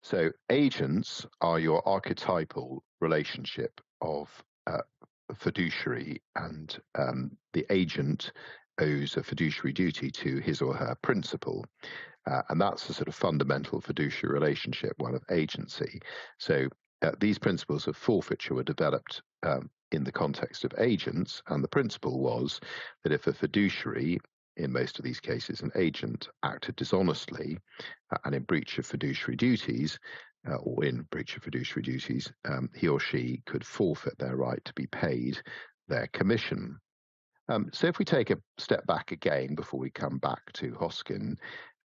So agents are your archetypal relationship of fiduciary, and the agent owes a fiduciary duty to his or her principal. And that's a sort of fundamental fiduciary relationship, one of agency. So these principles of forfeiture were developed in the context of agents, and the principle was that if a fiduciary, in most of these cases an agent, acted dishonestly and in breach of fiduciary duties, or in breach of fiduciary duties, he or she could forfeit their right to be paid their commission. So if we take a step back again before we come back to Hoskin,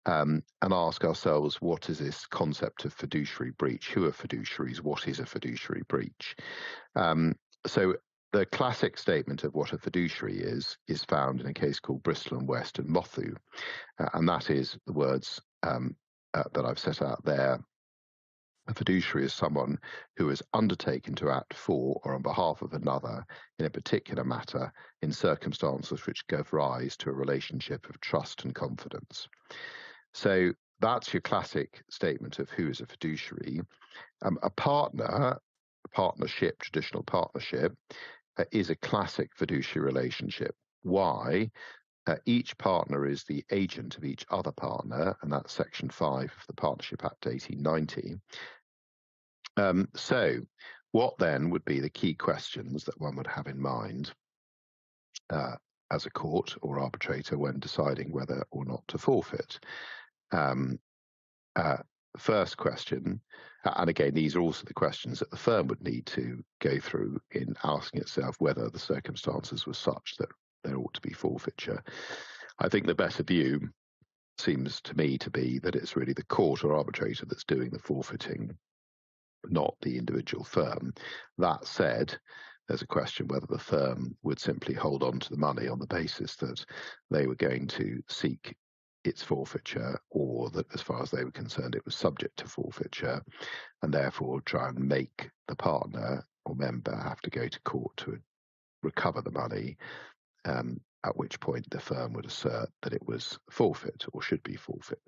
and ask ourselves, what is this concept of fiduciary breach? Who are fiduciaries? What is a fiduciary breach? So the classic statement of what a fiduciary is found in a case called Bristol and West and Mothu, and that is the words that I've set out there. A fiduciary is someone who has undertaken to act for or on behalf of another in a particular matter in circumstances which give rise to a relationship of trust and confidence. So that's your classic statement of who is a fiduciary. A partnership, traditional partnership, is a classic fiduciary relationship. Why? Each partner is the agent of each other partner, and that's Section 5 of the Partnership Act 1890. So what then would be the key questions that one would have in mind as a court or arbitrator when deciding whether or not to forfeit? First question, and again, these are also the questions that the firm would need to go through in asking itself whether the circumstances were such that there ought to be forfeiture. I think the better view seems to me to be that it's really the court or arbitrator that's doing the forfeiting, not the individual firm. That said, there's a question whether the firm would simply hold on to the money on the basis that they were going to seek its forfeiture, or that as far as they were concerned it was subject to forfeiture, and therefore try and make the partner or member have to go to court to recover the money, at which point the firm would assert that it was forfeit or should be forfeit.